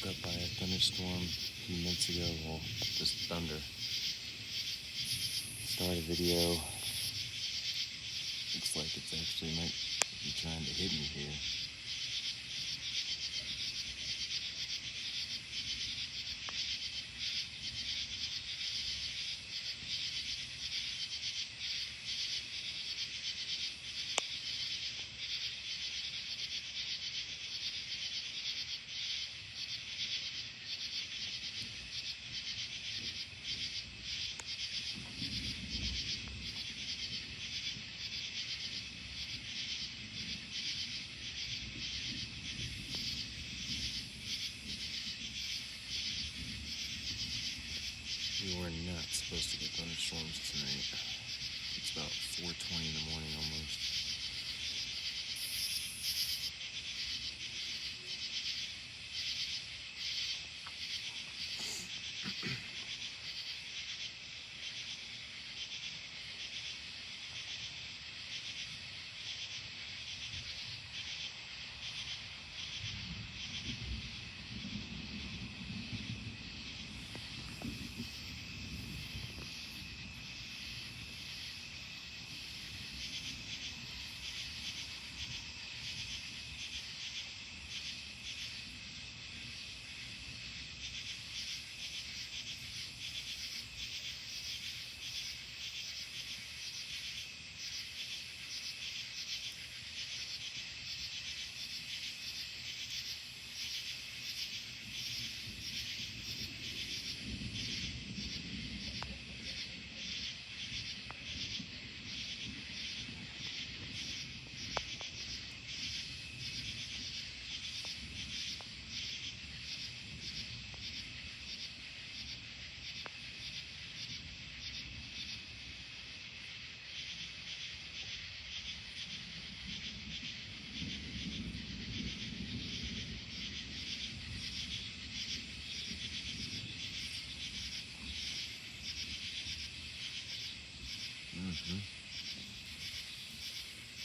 woke up by a thunderstorm a few minutes ago. Well, just thunder. Start a video. Looks like it's actually might be trying to hit me here. We were not supposed to get thunderstorms tonight. It's about 4:20 in the morning almost.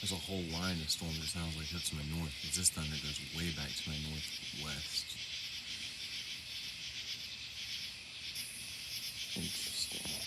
There's a whole line of storms that sounds like that's to my north, because this thunder goes way back to my northwest. Interesting.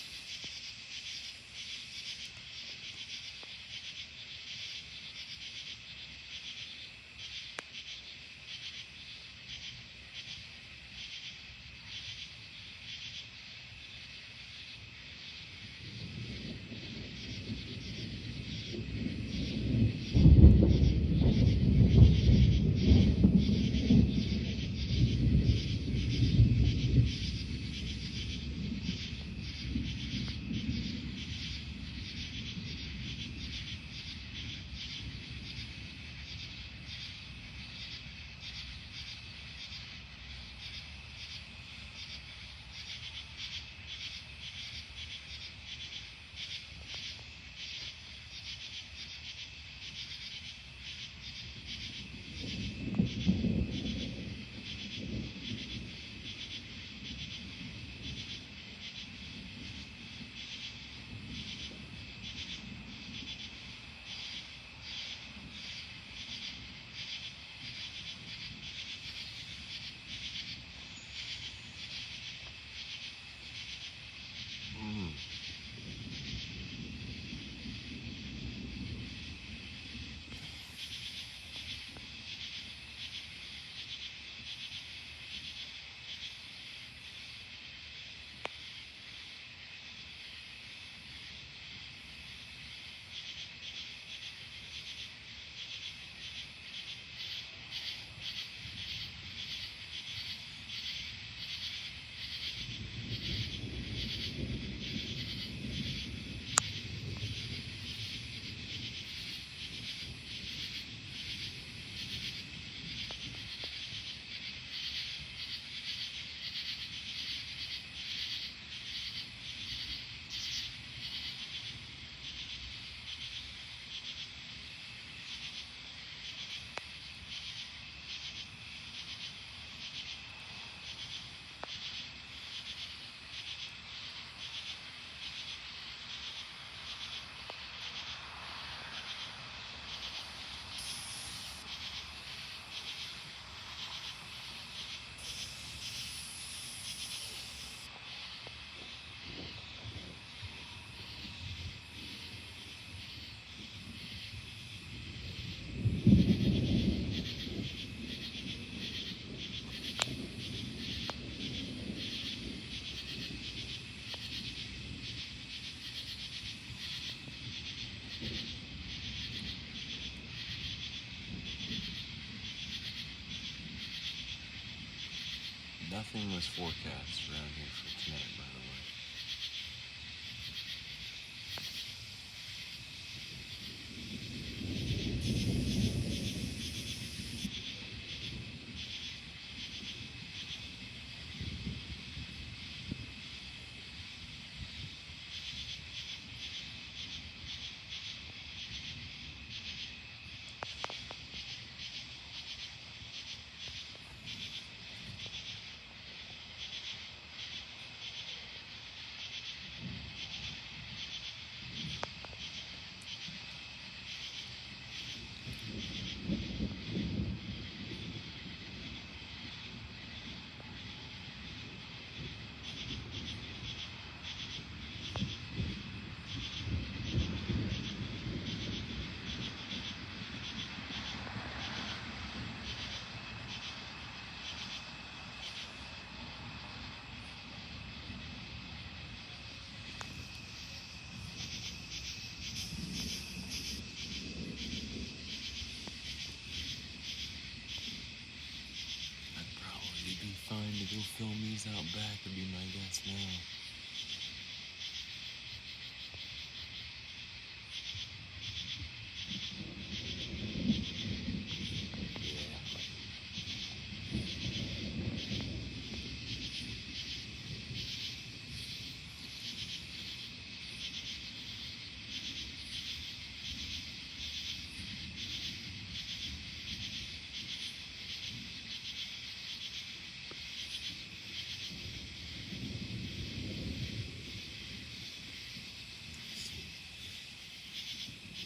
Nothing was forecast around here for tonight, by the way. Fine to go film these out back would be my guess now.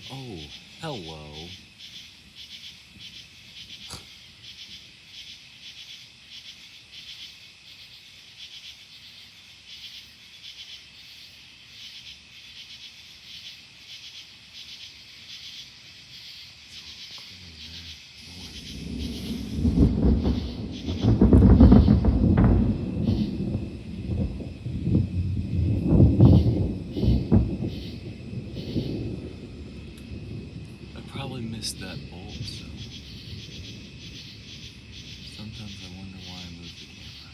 Oh, hello. I probably missed that bolt, so sometimes I wonder why I moved the camera.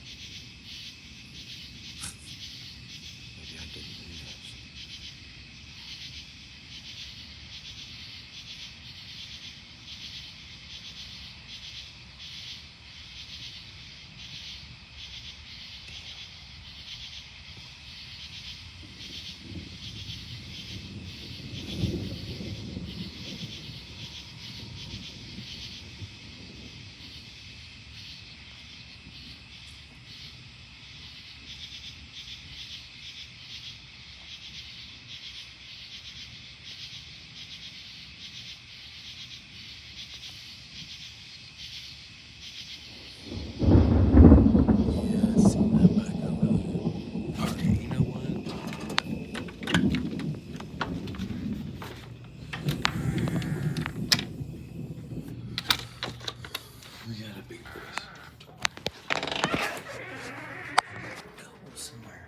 Maybe I didn't. Who knows? We got a big voice. Go somewhere.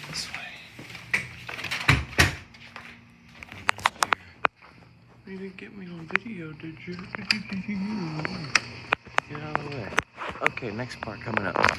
This way. You didn't get me on video, did you? Get out of the way. Okay, next part coming up.